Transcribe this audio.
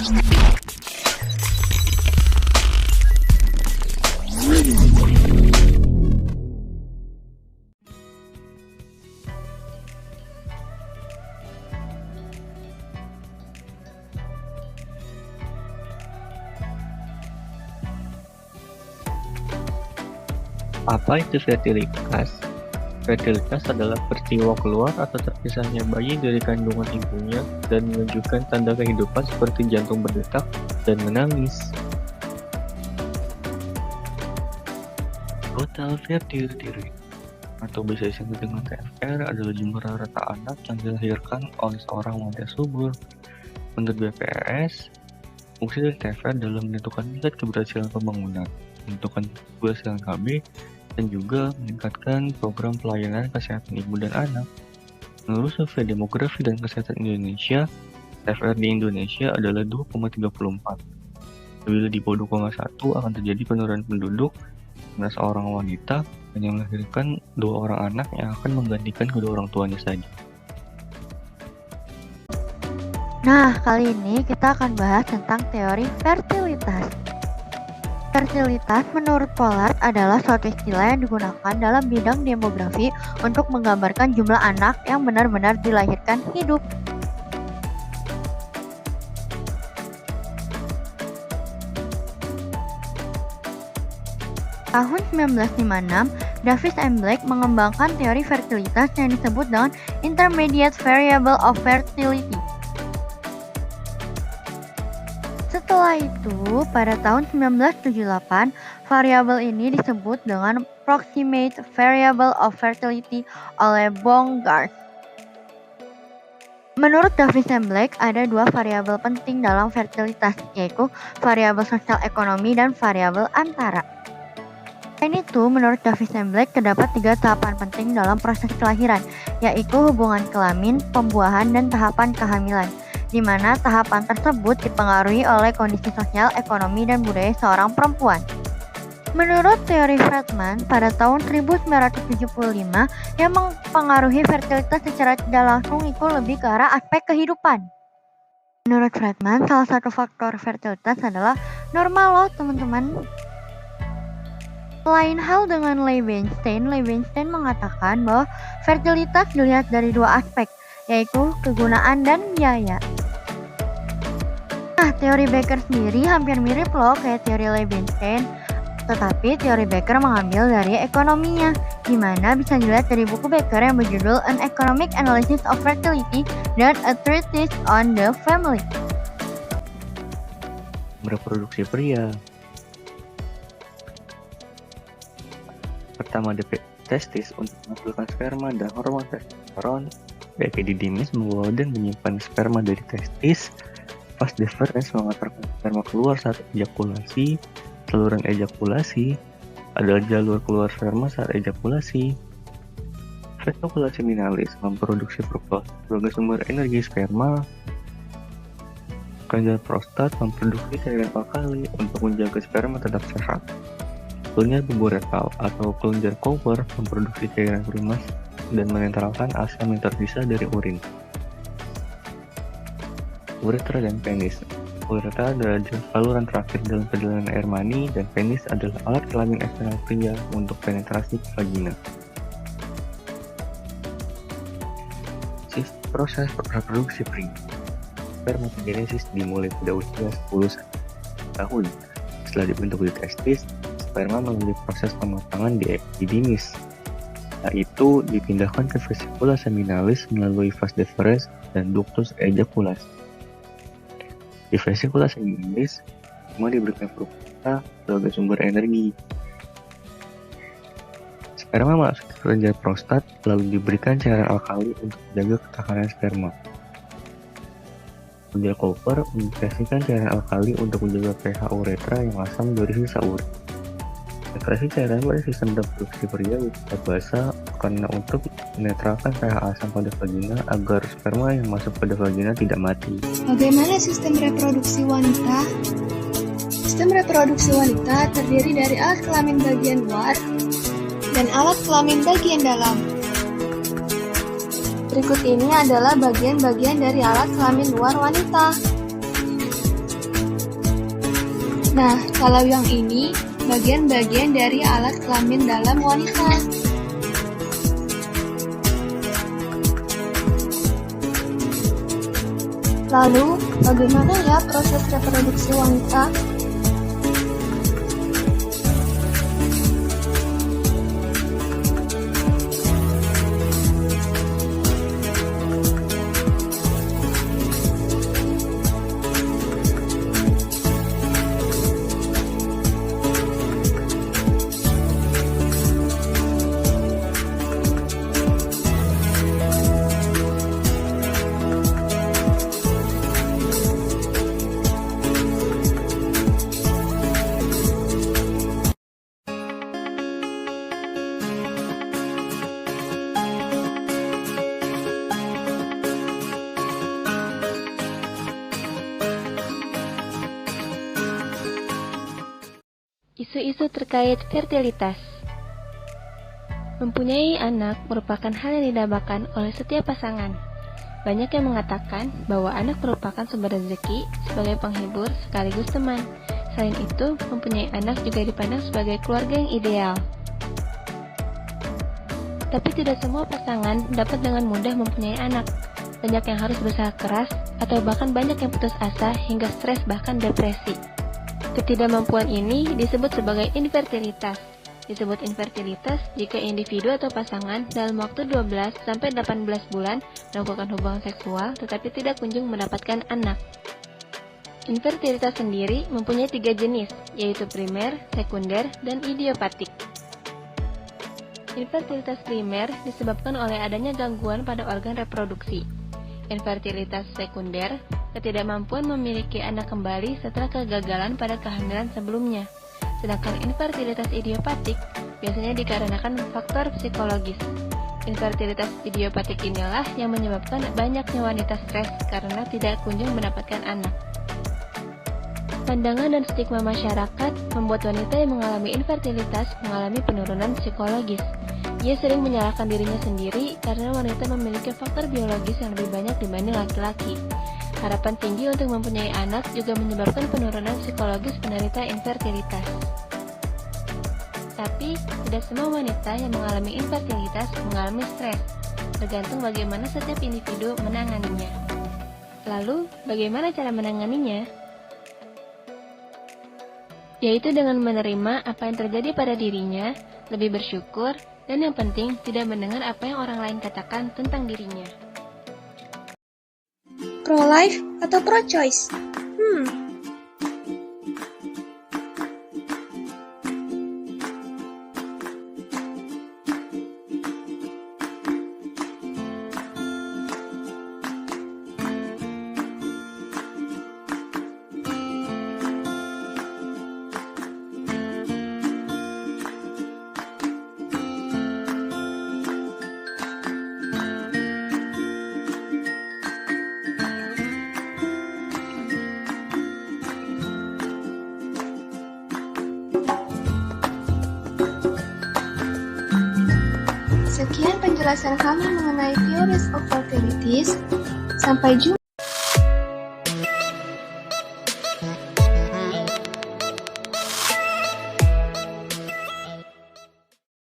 Apa itu fertilitas? Fertilitas adalah peristiwa keluar atau terpisahnya bayi dari kandungan ibunya dan menunjukkan tanda kehidupan seperti jantung berdetak dan menangis. Total fertility rate atau biasa disebut dengan TFR adalah jumlah rata anak yang dilahirkan oleh seorang wanita subur. Menurut BPS, fungsi dari TFR dalam menentukan tingkat keberhasilan pembangunan, menentukan keberhasilan KB, dan juga meningkatkan program pelayanan kesehatan ibu dan anak. Menurut Survei Demografi dan Kesehatan Indonesia, TFR di Indonesia adalah 2,34. Bila di bawah 2,1 akan terjadi penurunan penduduk karena seorang wanita hanya melahirkan 2 orang anak yang akan menggantikan kedua orang tuanya saja. Nah, kali ini kita akan bahas tentang teori fertilitas. Fertilitas menurut Pollard adalah suatu istilah yang digunakan dalam bidang demografi untuk menggambarkan jumlah anak yang benar-benar dilahirkan hidup. Tahun 1956, Davis and Blake mengembangkan teori fertilitas yang disebut dengan Intermediate Variable of Fertility. Setelah itu, pada tahun 1978, variabel ini disebut dengan Proximate Variable of Fertility oleh Baumgart. Menurut Davis and Blake, ada 2 variabel penting dalam fertilitas, yaitu variabel sosial ekonomi dan variabel antara. Selain itu, menurut Davis and Blake, terdapat 3 tahapan penting dalam proses kelahiran, yaitu hubungan kelamin, pembuahan, dan tahapan kehamilan, di mana tahapan tersebut dipengaruhi oleh kondisi sosial, ekonomi, dan budaya seorang perempuan. Menurut teori Friedman, pada tahun 1975, yang mempengaruhi fertilitas secara tidak langsung itu lebih ke arah aspek kehidupan. Menurut Friedman, salah satu faktor fertilitas adalah normal loh, teman-teman. Lain hal dengan Leibenstein mengatakan bahwa fertilitas dilihat dari 2 aspek, yaitu kegunaan dan biaya. Nah, teori Becker sendiri hampir mirip loh kayak teori Leibenstein, tetapi teori Becker mengambil dari ekonominya, di mana bisa dilihat dari buku Becker yang berjudul An Economic Analysis of Fertility dan A Treatise on the Family. Reproduksi pria. Pertama, testis untuk menghasilkan sperma dan hormon testosteron. Epididymis membawa dan menyimpan sperma dari testis. Vas deferens mengantarkan sperma keluar saat ejakulasi. Saluran ejakulasi adalah jalur keluar sperma saat ejakulasi. Vesicula seminalis memproduksi fruktosa sebagai sumber energi sperma. Kelenjar prostat memproduksi cairan alkali untuk menjaga sperma tetap sehat. Kelenjar buborekal atau kelenjar Cowper memproduksi cairan primas dan menetralkan asam yang tersisa dari urin. Uretra dan penis. Uretra adalah saluran terakhir dalam perjalanan air mani, dan penis adalah alat kelamin eksternal pria untuk penetrasi ke vagina. Proses reproduksi pria. Spermatogenesis dimulai pada usia 10 tahun. Setelah dibentuk di testis, sperma melalui proses pematangan di epididymis. Setelah itu dipindahkan ke vesicula seminalis melalui vas deferens dan ductus ejaculasi. Di vesicula seminalis, semua diberikan fruktosa sebagai sumber energi. Sperma masuk ke kelenjar prostat lalu diberikan cairan alkali untuk menjaga ketahanan sperma. Kelenjar Cowper menginjeksikan cairan alkali untuk menjaga pH uretra yang asam dari sisa urin. Sekresi cairan pada sistem reproduksi pria bisa basah karena untuk menetralkan pH asam pada vagina agar sperma yang masuk pada vagina tidak mati. Bagaimana sistem reproduksi wanita? Sistem reproduksi wanita terdiri dari alat kelamin bagian luar dan alat kelamin bagian dalam. Berikut ini adalah bagian-bagian dari alat kelamin luar wanita. Nah, kalau yang ini, bagian-bagian dari alat kelamin dalam wanita. Lalu, bagaimana ya proses reproduksi wanita? Isu-isu terkait fertilitas. Mempunyai anak merupakan hal yang didambakan oleh setiap pasangan. Banyak yang mengatakan bahwa anak merupakan sumber rezeki sebagai penghibur sekaligus teman. Selain itu, mempunyai anak juga dipandang sebagai keluarga yang ideal. Tapi tidak semua pasangan dapat dengan mudah mempunyai anak. Banyak yang harus berusaha keras, atau bahkan banyak yang putus asa hingga stres bahkan depresi. Ketidakmampuan ini disebut sebagai infertilitas. Disebut infertilitas jika individu atau pasangan dalam waktu 12-18 bulan melakukan hubungan seksual tetapi tidak kunjung mendapatkan anak. Infertilitas sendiri mempunyai 3 jenis, yaitu primer, sekunder, dan idiopatik. Infertilitas primer disebabkan oleh adanya gangguan pada organ reproduksi. Infertilitas sekunder, ketidakmampuan memiliki anak kembali setelah kegagalan pada kehamilan sebelumnya. Sedangkan infertilitas idiopatik biasanya dikarenakan faktor psikologis. Infertilitas idiopatik inilah yang menyebabkan banyaknya wanita stres karena tidak kunjung mendapatkan anak. Pandangan dan stigma masyarakat membuat wanita yang mengalami infertilitas mengalami penurunan psikologis. Ia sering menyalahkan dirinya sendiri karena wanita memiliki faktor biologis yang lebih banyak dibanding laki-laki. Harapan tinggi untuk mempunyai anak juga menyebabkan penurunan psikologis penderita infertilitas. Tapi, tidak semua wanita yang mengalami infertilitas mengalami stres, tergantung bagaimana setiap individu menanganinya. Lalu, bagaimana cara menanganinya? Yaitu dengan menerima apa yang terjadi pada dirinya, lebih bersyukur, dan yang penting tidak mendengar apa yang orang lain katakan tentang dirinya. Pro-life atau pro-choice? Sekian penjelasan kami mengenai theories of fertilities. Sampai jumpa.